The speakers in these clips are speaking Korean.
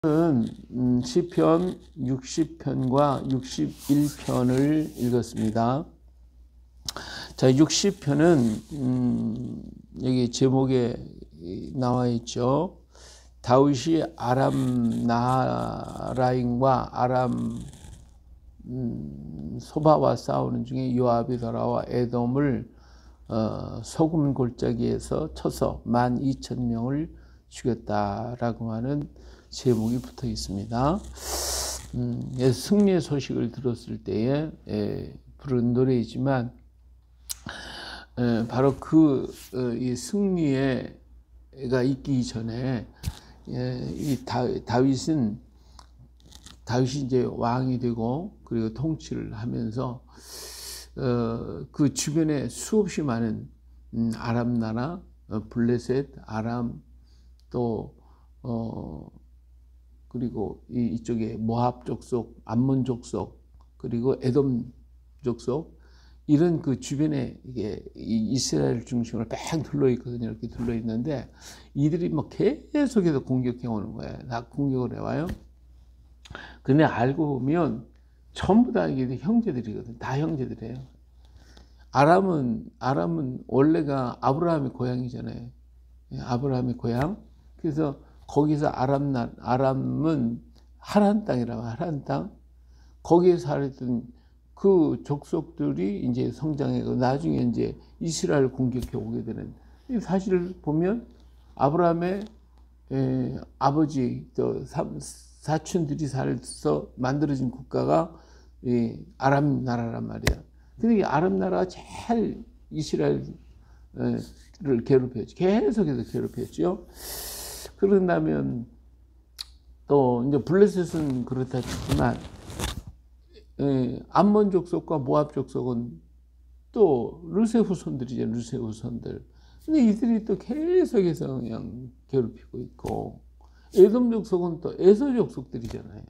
시편 60편과 61편을 읽었습니다. 자, 60편은 여기 제목에 나와 있죠. 다윗이 아람 나하라임과 아람 소바와 싸우는 중에 요압이 돌아와 에돔을 소금 골짜기에서 쳐서 12,000명을 죽였다라고 하는 제목이 붙어 있습니다. 승리의 소식을 들었을 때에 부른 노래이지만 바로 이 승리가 있기 전에 이 다윗이 이제 왕이 되고 그리고 통치를 하면서 그 주변에 수없이 많은 아람 나라, 블레셋, 아람 또 그리고 이쪽에 모압 족속, 암몬 족속, 그리고 에돔 족속 이런 그 주변에 이게 이스라엘 중심으로 뺑 둘러 있거든요. 이렇게 둘러 있는데 이들이 막 계속해서 공격해 오는 거예요. 다 공격을 해와요. 근데 알고 보면 전부 다 이게 형제들이거든. 다 형제들이에요. 아람은 원래가 아브라함의 고향이잖아요. 아브라함의 고향. 그래서 거기서 아람은 하란 땅이라고, 하란 땅. 거기에 살았던 그 족속들이 이제 성장하고 나중에 이제 이스라엘 공격해 오게 되는. 사실을 보면 아브라함의 아버지 또 사촌들이 살아서 만들어진 국가가 아람 나라란 말이에요. 근데 이 아람 나라가 제일 이스라엘을 괴롭혔죠. 계속해서 괴롭혔죠. 그런다면 또 이제 블레셋은 그렇다 치지만 암몬 족속과 모압 족속은 또 르세 후손들이죠. 르세 후손들. 근데 이들이 또 계속해서 그냥 괴롭히고 있고 에돔 족속은 또 에서 족속들이잖아요.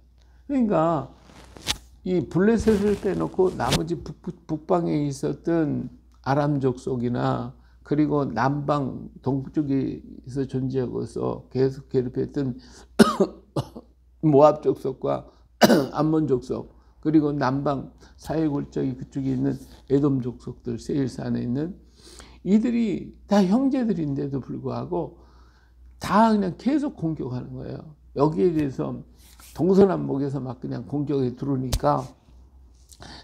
그러니까 이 블레셋을 빼놓고 나머지 북방에 있었던 아람 족속이나 그리고 남방 동쪽에서 존재하고서 계속 괴롭혔던 모압 족속과 암몬 족속 그리고 남방 사해골짜기 그쪽에 있는 에돔 족속들 세일산에 있는 이들이 다 형제들인데도 불구하고 다 그냥 계속 공격하는 거예요. 여기에 대해서 동서남북에서 막 그냥 공격에 들어오니까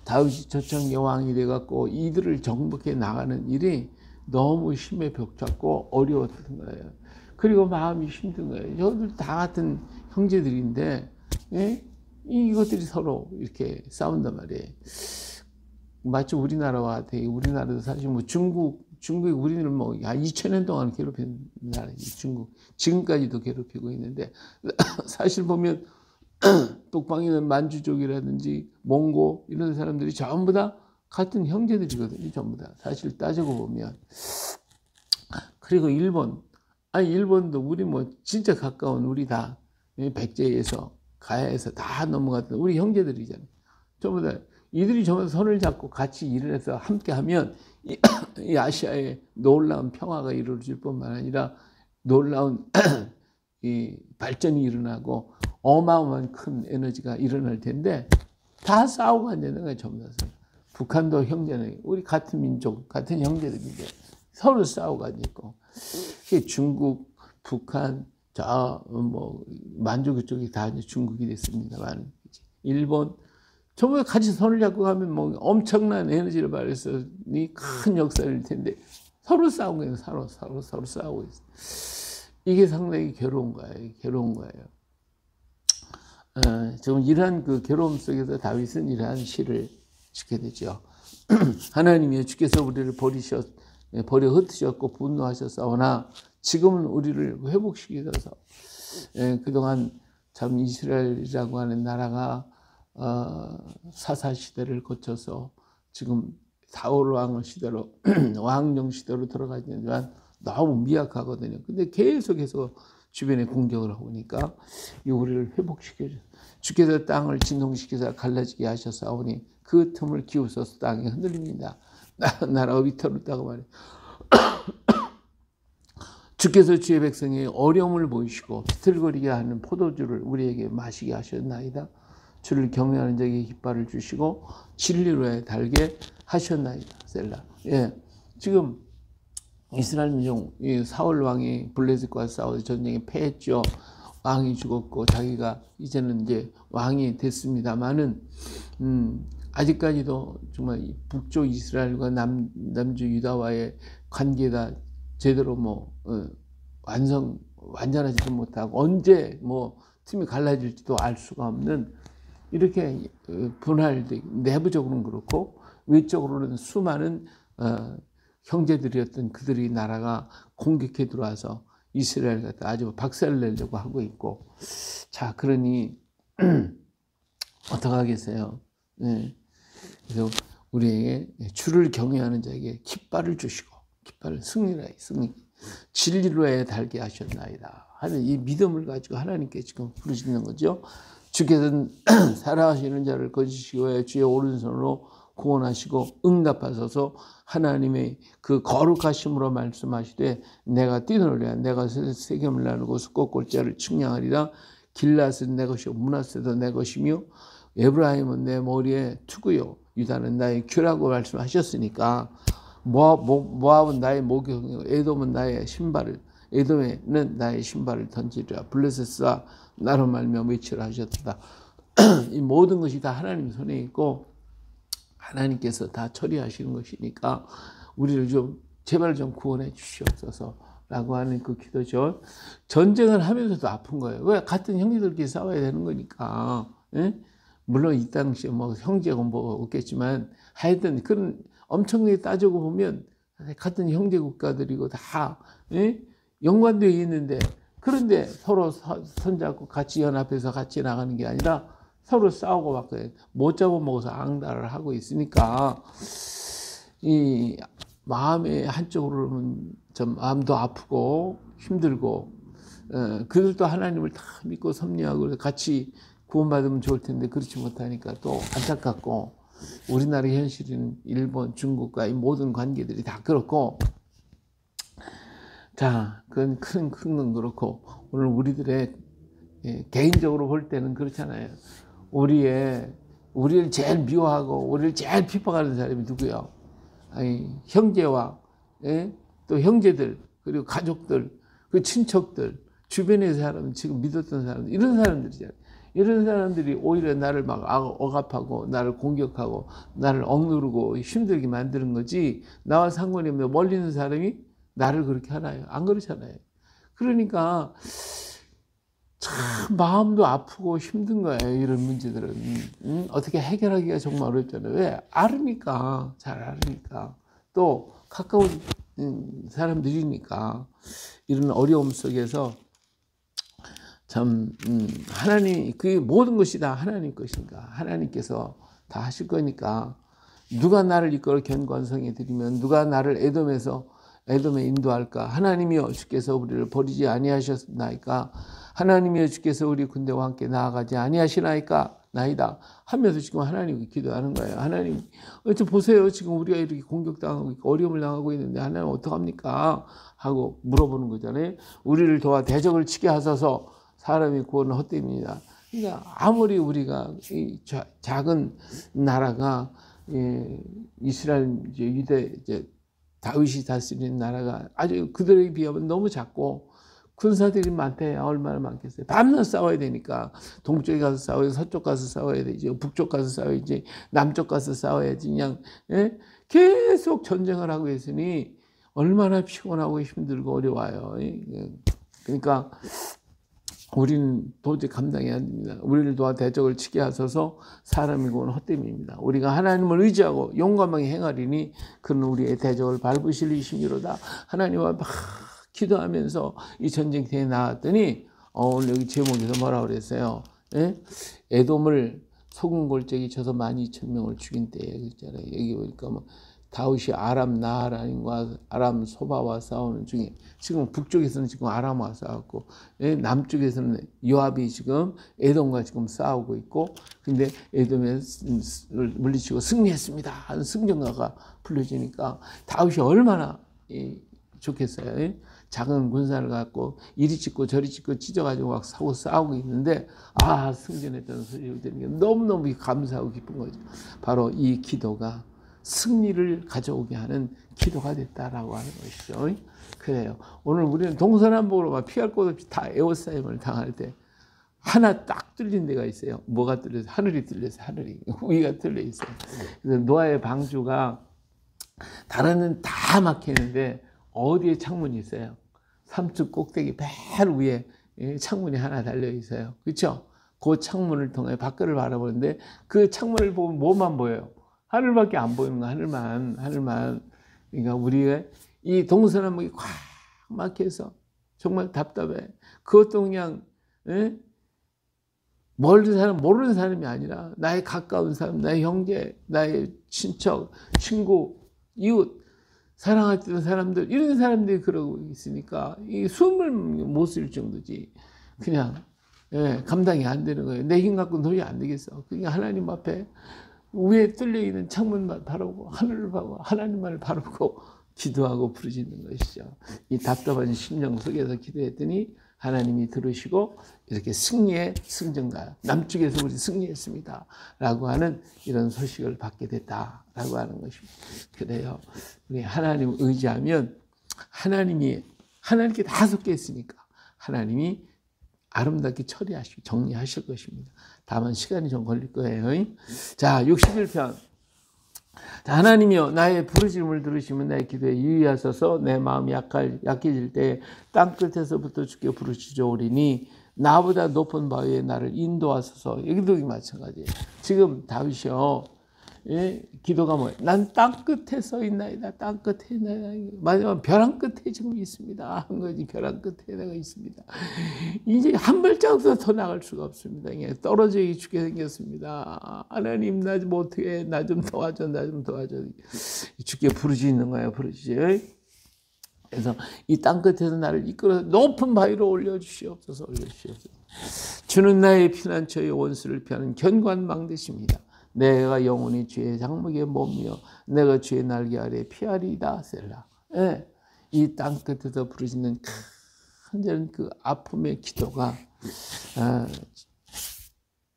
다윗이 초창기 왕이 돼갖고 이들을 정복해 나가는 일이 너무 힘에 벽잡고 어려웠던 거예요. 그리고 마음이 힘든 거예요. 저들 다 같은 형제들인데 이것들이 서로 이렇게 싸운단 말이에요. 마치 우리나라와 같아. 우리나라도 사실 뭐 중국이 우리를 뭐 2000년 동안 괴롭힌 나라예요. 중국 지금까지도 괴롭히고 있는데 사실 보면 북방에 있는 만주족이라든지 몽고 이런 사람들이 전부 다 같은 형제들이거든요. 전부 다 사실 따지고 보면. 그리고 일본도 우리 뭐 진짜 가까운 우리 다 백제에서 가야에서 다 넘어갔던 우리 형제들이잖아요. 전부 다 이들이 전부 손을 잡고 같이 일을 해서 함께하면 이 아시아에 놀라운 평화가 이루어질 뿐만 아니라 놀라운 이 발전이 일어나고 어마어마한 큰 에너지가 일어날 텐데 다 싸우고 앉는 거예요. 전부 다. 북한도 형제는 우리 같은 민족, 같은 형제들인데 서로 싸우고 앉고 중국, 북한, 뭐 만주 그쪽이 다 이제 중국이 됐습니다만 일본 전부 같이 손을 잡고 가면 뭐 엄청난 에너지를 발휘해서 큰 역사일 텐데 서로 싸우고 있는 서로 싸우고 있어요. 이게 상당히 괴로운 거예요. 지금 이러한 그 괴로움 속에서 다윗은 이러한 시를 짓게 되죠. 하나님이여 주께서 우리를 버려 흩으셨고 분노하셨사오나 지금은 우리를 회복시키셔서 그동안 참 이스라엘이라고 하는 나라가 사사 시대를 거쳐서 지금 사울 왕 시대로 왕정 시대로 들어가지만 너무 미약하거든요. 근데 계속해서 주변에 공격을 하고 오니까 우리를 회복시켜줘. 주께서 땅을 진동시켜서 갈라지게 하셨사오니 그 틈을 기우셔서 땅이 흔들립니다. 나라가 위태롭다고 말해요. 주께서 주의 백성의 어려움을 보이시고 비틀거리게 하는 포도주를 우리에게 마시게 하셨나이다. 주를 경외하는 자에게 깃발을 주시고 진리로에 달게 하셨나이다. 셀라. 예, 지금 이스라엘 민족 사울 왕이 블레셋과 싸워 전쟁에 패했죠. 왕이 죽었고 자기가 이제는 이제 왕이 됐습니다만은 아직까지도 정말 북쪽 이스라엘과 남쪽 유다와의 관계가 제대로 완전하지도 못하고 언제 틈이 갈라질지도 알 수가 없는 이렇게 분할된 내부적으로는 그렇고 외적으로는 수많은 형제들이었던 그들의 나라가 공격해 들어와서 이스라엘 갖다 아주 박살내려고 하고 있고 자 그러니 어떡하겠어요? 네. 그래서 우리에게 주를 경외하는 자에게 깃발을 주시고 깃발을 승리 진리로에 달게 하셨나이다 하는 이 믿음을 가지고 하나님께 지금 부르시는 거죠. 주께서는 살아가시는 자를 거두시고 주의 오른손으로 구원하시고 응답하소서. 하나님의 그 거룩하심으로 말씀하시되 내가 뛰놀리라 내가 세겜을 나누고 숫꽃골짜를 측량하리라. 길랏은 내 것이요 므낫세도 내 것이며 에브라임은 내 머리에 투구요 유다는 나의 큐라고 말씀하셨으니까 모압은 나의 목욕이요 에돔은 나의 신발을 에돔에는 나의 신발을 던지리라. 블레셋아 나로 말미암아 외치라 하셨다. 이 모든 것이 다 하나님 손에 있고 하나님께서 다 처리하시는 것이니까 우리를 좀 제발 좀 구원해 주시옵소서 라고 하는 그 기도죠. 전쟁을 하면서도 아픈 거예요. 왜? 같은 형제들끼리 싸워야 되는 거니까. 예? 물론 이 당시에 형제가 없겠지만 하여튼 그런 엄청나게 따지고 보면 같은 형제 국가들이고 다 예? 연관되어 있는데 그런데 서로 손잡고 같이 연합해서 같이 나가는 게 아니라 서로 싸우고 막 못 잡아먹어서 앙달을 하고 있으니까 이 마음의 한쪽으로는 좀 마음도 아프고 힘들고 그들도 하나님을 다 믿고 섭리하고 같이 구원받으면 좋을 텐데 그렇지 못하니까 또 안타깝고 우리나라의 현실은 일본, 중국과 이 모든 관계들이 다 그렇고 자 그건 큰 건 그렇고 오늘 우리들의 개인적으로 볼 때는 그렇잖아요. 우리를 제일 미워하고 우리를 제일 핍박하는 사람이 누구요? 아니, 형제와 또 형제들 그리고 가족들 그 친척들 주변의 사람 지금 믿었던 사람들 이런 사람들이잖아요. 이런 사람들이 오히려 나를 막 억압하고 나를 공격하고 나를 억누르고 힘들게 만드는 거지 나와 상관이 없는 멀리 있는 사람이 나를 그렇게 하나요? 안 그렇잖아요. 그러니까 참 마음도 아프고 힘든 거예요. 이런 문제들은 어떻게 해결하기가 정말 어렵잖아요. 왜? 알으니까 잘 알으니까 또 가까운 사람들이니까 이런 어려움 속에서 참 하나님 그 모든 것이 다 하나님 것인가 하나님께서 다 하실 거니까 누가 나를 이끌어 견고성에 드리면 누가 나를 에돔에 인도할까? 하나님이여 주께서 우리를 버리지 아니하셨나이까? 하나님이여 주께서 우리 군대와 함께 나아가지 아니하시나이까? 나이다 하면서 지금 하나님께 기도하는 거예요. 하나님 어째 보세요. 지금 우리가 이렇게 공격당하고 있고 어려움을 당하고 있는데 하나님 어떡합니까? 하고 물어보는 거잖아요. 우리를 도와 대적을 치게 하소서. 사람의 구원은 헛됨입니다. 그러니까 아무리 우리가 이 작은 나라가 이스라엘 유대 다윗이 다스리는 나라가 아주 그들에 비하면 너무 작고 군사들이 많대. 얼마나 많겠어요. 밤낮 싸워야 되니까 동쪽에 가서 싸워야 서쪽 가서 싸워야 되지 북쪽 가서 싸워야지 남쪽 가서 싸워야지 그냥 계속 전쟁을 하고 있으니 얼마나 피곤하고 힘들고 어려워요. 그러니까 우리는 도저히 감당이 안 됩니다. 우리를 도와 대적을 치게 하소서. 사람의 구원은 헛됨입니다. 우리가 하나님을 의지하고 용감하게 행하리니 그는 우리의 대적을 밟으실 이심이로다. 하나님과 막 기도하면서 이 전쟁터에 나왔더니 오늘 여기 제목에서 뭐라고 그랬어요? 에돔을 소금 골짜기 쳐서 12,000명을 죽인 때에 그랬잖아요. 여기 보니까 다윗이 아람 나하라임과 아람 소바와 싸우는 중에 지금 북쪽에서는 지금 아람과 싸웠고 남쪽에서는 요압이 지금 에돔과 지금 싸우고 있고 근데 에돔에 물리치고 승리했습니다 하는 승전가가 불려지니까 다윗이 얼마나 좋겠어요. 작은 군사를 갖고 이리 찍고 저리 찍고 찢어가지고 막 싸우고 있는데 승전했다는 소리를 들으니까 너무너무 감사하고 기쁜 거죠. 바로 이 기도가 승리를 가져오게 하는 기도가 됐다라고 하는 것이죠. 그래요. 오늘 우리는 동서남북으로 막 피할 곳 없이 다 에워싸임을 당할 때 하나 딱 뚫린 데가 있어요. 뭐가 뚫려서? 하늘이 뚫려서 하늘이 위가 뚫려 있어요. 그래서 노아의 방주가 다른 데는 다 막히는데 어디에 창문이 있어요? 삼층 꼭대기 맨 위에 창문이 하나 달려 있어요. 그렇죠? 그 창문을 통해 밖을 바라보는데 그 창문을 보면 뭐만 보여요? 하늘밖에 안 보이는 거, 하늘만. 그러니까 우리의 이 동서남북이 꽉 막혀서 정말 답답해. 그것도 그냥 모르는 사람이 아니라 나의 가까운 사람, 나의 형제, 나의 친척, 친구, 이웃, 사랑했던 사람들, 이런 사람들이 그러고 있으니까 이 숨을 못 쓸 정도지. 그냥 감당이 안 되는 거예요. 내 힘 갖고는 도저히 안 되겠어. 그러니까 하나님 앞에 위에 뚫려 있는 창문만 바라보고 하늘을 보고 하나님만을 바라보고 기도하고 부르짖는 것이죠. 이 답답한 심령 속에서 기도했더니 하나님이 들으시고 이렇게 승리의 승전가, 남쪽에서 우리 승리했습니다 라고 하는 이런 소식을 받게 됐다라고 하는 것입니다. 그래요. 우리 하나님 의지하면 하나님께 다 섞여 있으니까 하나님이 아름답게 처리하시고 정리하실 것입니다. 다만 시간이 좀 걸릴 거예요. 자, 61편. 자, 하나님이여 나의 부르짖음을 들으시면 나의 기도에 유의하소서. 내 마음이 약해질 때 땅끝에서부터 주께 부르짖어오리니 나보다 높은 바위에 나를 인도하소서. 여기도 마찬가지예요. 지금 다윗이요. 기도가 뭐예요? 난 땅끝에 서 있나이다. 땅끝에 있나이다. 마지막 벼랑 끝에 지금 있습니다. 한 거지. 벼랑 끝에 내가 있습니다. 이제 한 발짝도 더 나갈 수가 없습니다. 떨어져 죽게 생겼습니다. 하나님 나 좀 어떻게 나 좀 도와줘. 나 좀 도와줘. 주께 부르짖는 거예요. 부르짖어. 그래서 이 땅끝에서 나를 이끌어 높은 바위로 올려주시옵소서. 주는 나의 피난처의 원수를 피하는 견고한 되십니다. 내가 영원히 주의 장막에 머무며 내가 주의 날개 아래 피하리이다. 셀라. 이 땅끝에서 부르짖는 간절한 그 아픔의 기도가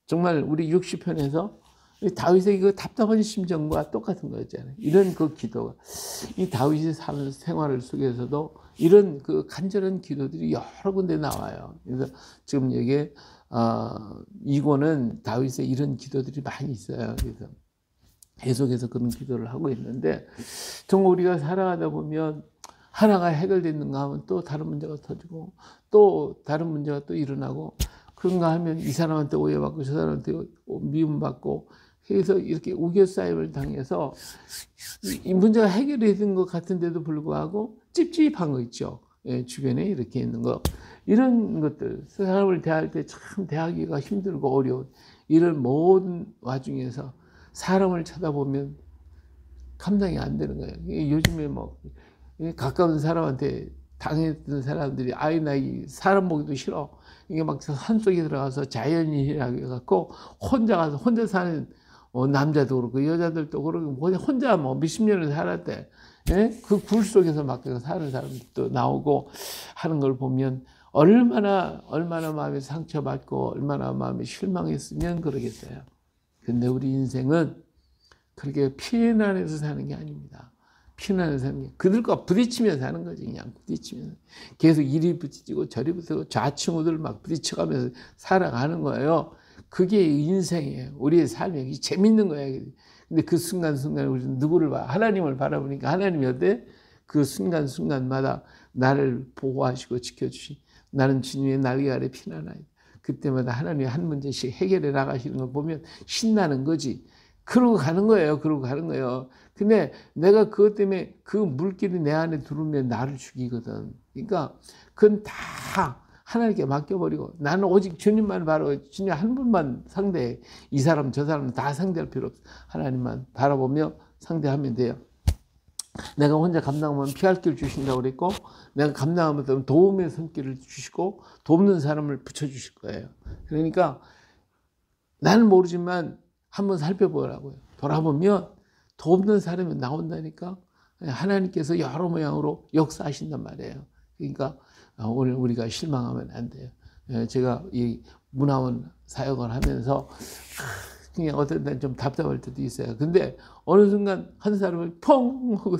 정말 우리 60편에서 다윗의 그 답답한 심정과 똑같은 거였잖아요. 이런 그 기도가 이 다윗의 생활 속에서도 이런 그 간절한 기도들이 여러 군데 나와요. 그래서 지금 여기에 이고는 다윗의 이런 기도들이 많이 있어요. 그래서 계속해서 그런 기도를 하고 있는데 정말 우리가 살아가다 보면 하나가 해결됐는가 하면 또 다른 문제가 터지고 또 다른 문제가 또 일어나고 그런가 하면 이 사람한테 오해받고 저 사람한테 미움받고 그래서 이렇게 우겨싸임을 당해서 이 문제가 해결이 된 것 같은데도 불구하고 찝찝한 거 있죠. 주변에 이렇게 있는 거. 이런 것들, 사람을 대할 때 참 대하기가 힘들고 어려운 이런 모든 와중에서 사람을 쳐다보면 감당이 안 되는 거예요. 요즘에 뭐 가까운 사람한테 당했던 사람들이 나 이 사람 보기도 싫어. 이게 막 산속에 들어가서 자연인이라고 해갖고 혼자 사는 남자도 그렇고 여자들도 그렇고 혼자 뭐 몇십 년을 살았대. 그 굴 속에서 막 사는 사람들도 나오고 하는 걸 보면 얼마나 마음에 상처받고 얼마나 마음에 실망했으면 그러겠어요. 근데 우리 인생은 그렇게 피난해서 사는 게 아닙니다. 피난해서 사는 게 그들과 부딪히면서 사는 거지. 그냥 부딪히면서 계속 이리 부딪히고 저리 부딪히고 좌충우돌 막 부딪혀가면서 살아가는 거예요. 그게 인생이에요. 우리의 삶이 재밌는 거예요. 근데 그 순간순간 우리는 누구를 하나님을 바라보니까 하나님이 어때? 그 순간순간마다 나를 보호하시고 지켜주시. 나는 주님의 날개 아래 피난하리. 그때마다 하나님이 한 문제씩 해결해 나가시는 걸 보면 신나는 거지. 그러고 가는 거예요. 근데 내가 그것 때문에 그 물길이 내 안에 들어오면 나를 죽이거든. 그러니까 그건 다 하나님께 맡겨버리고 나는 오직 주님만 바라보고 주님 한 분만 상대해. 이 사람 저 사람 다 상대할 필요 없어. 하나님만 바라보며 상대하면 돼요. 내가 혼자 감당하면 피할 길 주신다고 그랬고 내가 감당하면 도움의 손길을 주시고 돕는 사람을 붙여주실 거예요. 그러니까 나는 모르지만 한번 살펴보라고요. 돌아보면 돕는 사람이 나온다니까. 하나님께서 여러 모양으로 역사하신단 말이에요. 그러니까 오늘 우리가 실망하면 안 돼요. 제가 이 문화원 사역을 하면서 그냥 어떤 날 좀 답답할 때도 있어요. 근데 어느 순간 한 사람을 펑 하고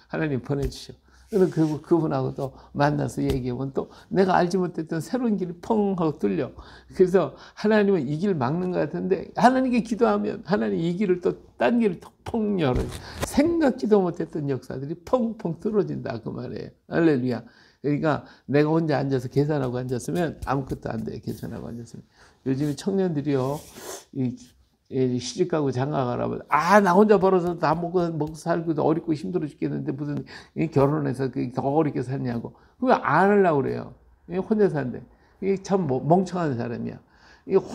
하나님 보내주셔. 그래서 그분하고 또 만나서 얘기하면 또 내가 알지 못했던 새로운 길이 펑 하고 뚫려. 그래서 하나님은 이 길 막는 것 같은데 하나님께 기도하면 하나님 이 길을 또 딴 길을 또 펑 열어요. 생각지도 못했던 역사들이 펑펑 뚫어진다 그 말이에요. 할렐루야. 그러니까 내가 혼자 앉아서 계산하고 앉았으면 아무것도 안 돼. 계산하고 앉았으면. 요즘에 청년들이요. 시집가고 장가가라면 나 혼자 벌어서 다 먹고 살고 어렵고 힘들어 죽겠는데 무슨 결혼해서 더 어렵게 살냐고. 그거 안 하려고 그래요. 혼자 사는데. 이게 참 멍청한 사람이야.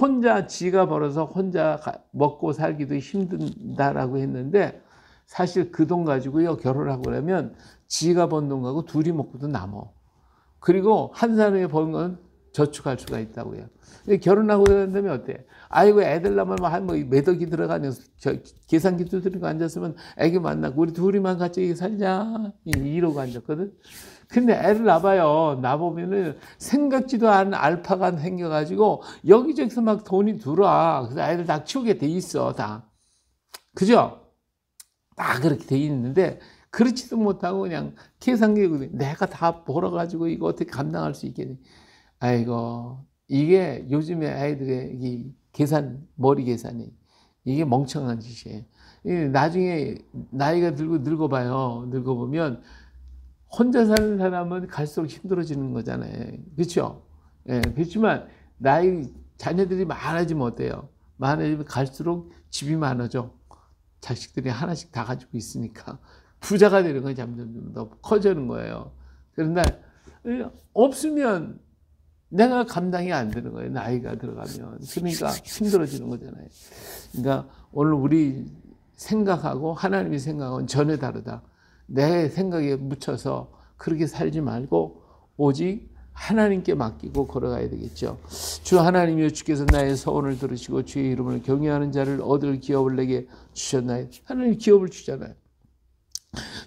혼자 지가 벌어서 혼자 먹고 살기도 힘든다라고 했는데 사실 그 돈 가지고요 결혼하고 그러면 지가 번 돈 가지고 둘이 먹고도 남어. 그리고 한 사람이 버는 건 저축할 수가 있다고요. 결혼하고 난 다음에 어때? 아이고 애들 낳으면 몇 억이 들어가냐 계산기도 들고 앉았으면 애기 만나고 우리 둘이만 같이 살자 이러고 앉았거든. 근데 애를 낳아봐요. 낳아보면은 생각지도 않은 알파가 생겨가지고 여기저기서 막 돈이 들어와. 그래서 애들 다 키우게 돼 있어 다. 그죠? 다 그렇게 돼 있는데 그렇지도 못하고 그냥 계산기 내가 다 벌어가지고 이거 어떻게 감당할 수 있겠니? 아이고 이게 요즘에 아이들의 이 머리 계산이 이게 멍청한 짓이에요. 나중에 나이가 들고 늙어봐요. 늙어보면 혼자 사는 사람은 갈수록 힘들어지는 거잖아요. 그렇죠? 예, 그렇지만 자녀들이 많아지면 어때요? 많아지면 갈수록 집이 많아져. 자식들이 하나씩 다 가지고 있으니까 부자가 되는 건 점점 더 커지는 거예요. 그런데 없으면 내가 감당이 안 되는 거예요. 나이가 들어가면. 그러니까 힘들어지는 거잖아요. 그러니까 오늘 우리 생각하고 하나님이 생각은 전혀 다르다. 내 생각에 묻혀서 그렇게 살지 말고 오직 하나님께 맡기고 걸어가야 되겠죠. 주 하나님이여 주께서 나의 소원을 들으시고 주의 이름을 경외하는 자를 얻을 기업을 내게 주셨나요? 하나님 기업을 주잖아요.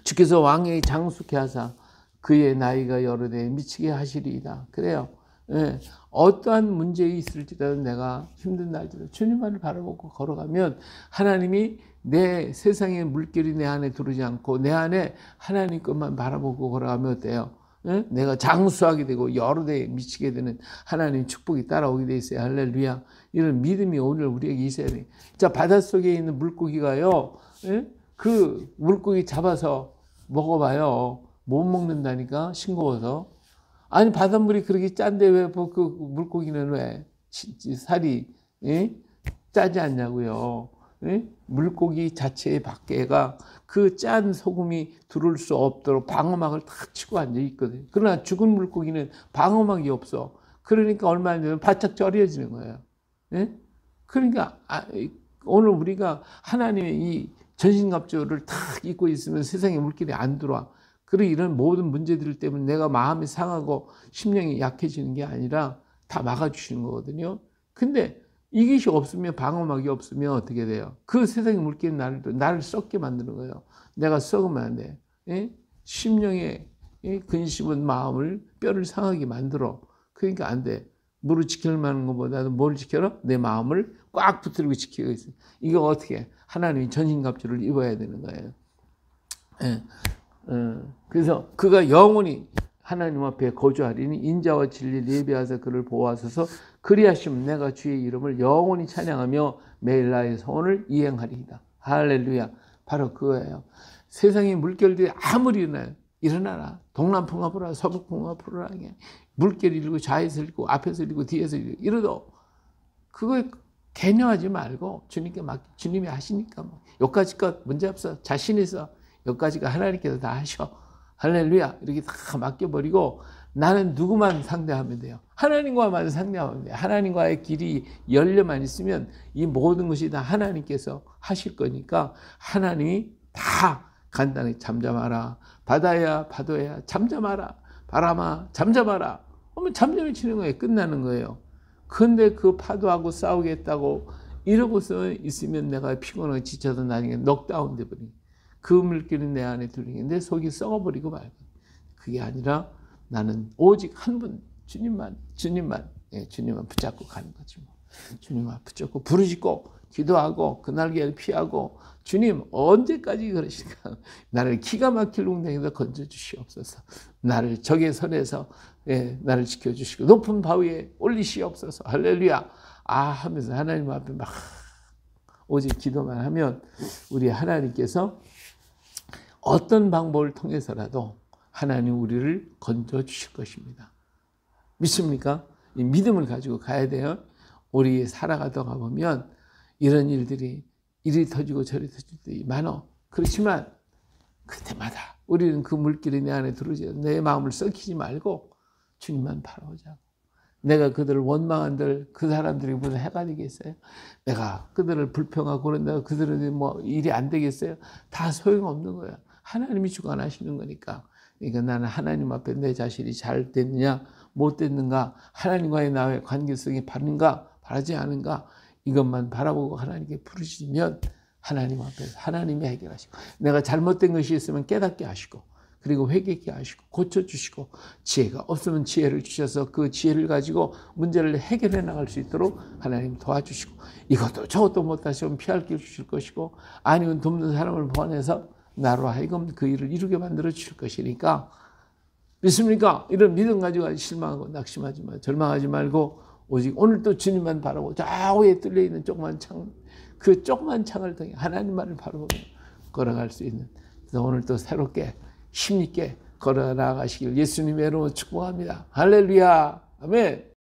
주께서 왕의 장수케 하사 그의 나이가 여러 대에 미치게 하시리이다. 그래요. 예, 어떠한 문제가 있을지라도 내가 힘든 날들은 주님만을 바라보고 걸어가면 하나님이 내 세상의 물결이 내 안에 들어오지 않고 내 안에 하나님 것만 바라보고 걸어가면 어때요? 예? 내가 장수하게 되고 여러 대에 미치게 되는 하나님 축복이 따라오게 돼 있어요. 할렐루야. 이런 믿음이 오늘 우리에게 있어야 돼. 자, 바닷속에 있는 물고기가요. 예? 그 물고기 잡아서 먹어봐요. 못 먹는다니까 싱거워서. 아니 바닷물이 그렇게 짠데 왜 그 물고기는 왜 살이 짜지 않냐고요. 물고기 자체의 밖에가 그 짠 소금이 들어올 수 없도록 방어막을 탁 치고 앉아 있거든요. 그러나 죽은 물고기는 방어막이 없어. 그러니까 얼마 안 되면 바짝 절여지는 거예요. 그러니까 오늘 우리가 하나님의 이 전신갑주를 탁 입고 있으면 세상에 물길이 안 들어와. 그리고 이런 모든 문제들 때문에 내가 마음이 상하고 심령이 약해지는 게 아니라 다 막아주시는 거거든요. 근데 이것이 없으면 방어막이 없으면 어떻게 돼요? 그 세상의 물길이 나를 썩게 만드는 거예요. 내가 썩으면 안 돼. 심령의 근심은 마음을 뼈를 상하게 만들어. 그러니까 안 돼. 물을 지킬 만한 것보다는 뭘 지켜라? 내 마음을 꽉 붙들고 지키고 있어. 이거 어떻게? 하나님이 전신갑주를 입어야 되는 거예요. 그래서 그가 영원히 하나님 앞에 거주하리니 인자와 진리를 예비하사 그를 보호하소서. 그리하시면 내가 주의 이름을 영원히 찬양하며 매일 나의 소원을 이행하리이다. 할렐루야. 바로 그거예요. 세상의 물결들이 아무리 일어나라. 동남풍아 불어라, 서북풍아 불어라. 물결이 일고 좌에서 일고 앞에서 일고 뒤에서 일고 이러도 그거 개념하지 말고 주님께 주님이 하시니까 여기까지 것 문제 없어. 자신 있어. 여기까지가 하나님께서 다 하셔. 할렐루야. 이렇게 다 맡겨버리고 나는 누구만 상대하면 돼요. 하나님과만 상대하면 돼요. 하나님과의 길이 열려만 있으면 이 모든 것이 다 하나님께서 하실 거니까 하나님이 다 간단히 잠잠하라. 바다야 파도야 잠잠하라. 바람아 잠잠하라. 그러면 잠잠히 치는 거예요. 끝나는 거예요. 근데 그 파도하고 싸우겠다고 이러고서 있으면 내가 피곤하고 지쳐서 나중에 넉다운 돼버리고 그 물길이 내 안에 들리는데 속이 썩어버리고 말고 그게 아니라 나는 오직 한 분, 주님만 붙잡고 가는 거지 뭐. 주님만 붙잡고 부르짖고 기도하고 그 날개를 피하고 주님 언제까지 그러실까? 나를 기가 막힐 웅덩이에서 건져주시옵소서. 나를 적의 손에서 나를 지켜주시고 높은 바위에 올리시옵소서. 할렐루야. 하면서 하나님 앞에 막 오직 기도만 하면 우리 하나님께서 어떤 방법을 통해서라도 하나님 우리를 건져주실 것입니다. 믿습니까? 이 믿음을 가지고 가야 돼요. 우리 살아가다가 보면 이런 일들이 이리 터지고 저리 터질 때 많어. 그렇지만 그때마다 우리는 그 물길이 내 안에 들어오지 내 마음을 썩히지 말고 주님만 바라보자고. 내가 그들을 원망한들 그 사람들이 무슨 해가 되겠어요? 내가 그들을 불평하고 그런다고 그들은 뭐 일이 안 되겠어요? 다 소용없는 거야. 하나님이 주관하시는 거니까. 그러니까 나는 하나님 앞에 내 자신이 잘 됐느냐 못 됐는가, 하나님과의 나의 관계성이 바른가 바르지 않은가, 이것만 바라보고 하나님께 부르시면 하나님 앞에서 하나님이 해결하시고, 내가 잘못된 것이 있으면 깨닫게 하시고, 그리고 회개케 하시고 고쳐주시고, 지혜가 없으면 지혜를 주셔서 그 지혜를 가지고 문제를 해결해 나갈 수 있도록 하나님 도와주시고, 이것도 저것도 못하시면 피할 길 주실 것이고, 아니면 돕는 사람을 보내서 나로 하여금 그 일을 이루게 만들어 주실 것이니까, 믿습니까? 이런 믿음 가지고 실망하고 낙심하지 마, 절망하지 말고 오직 오늘 또 주님만 바라보고 저 위에 뚫려 있는 조그만 창, 그 조그만 창을 통해 하나님만을 바라보고 걸어갈 수 있는, 그래서 오늘 또 새롭게 힘있게 걸어 나가시길 예수님의 이름으로 축복합니다. 할렐루야. 아멘.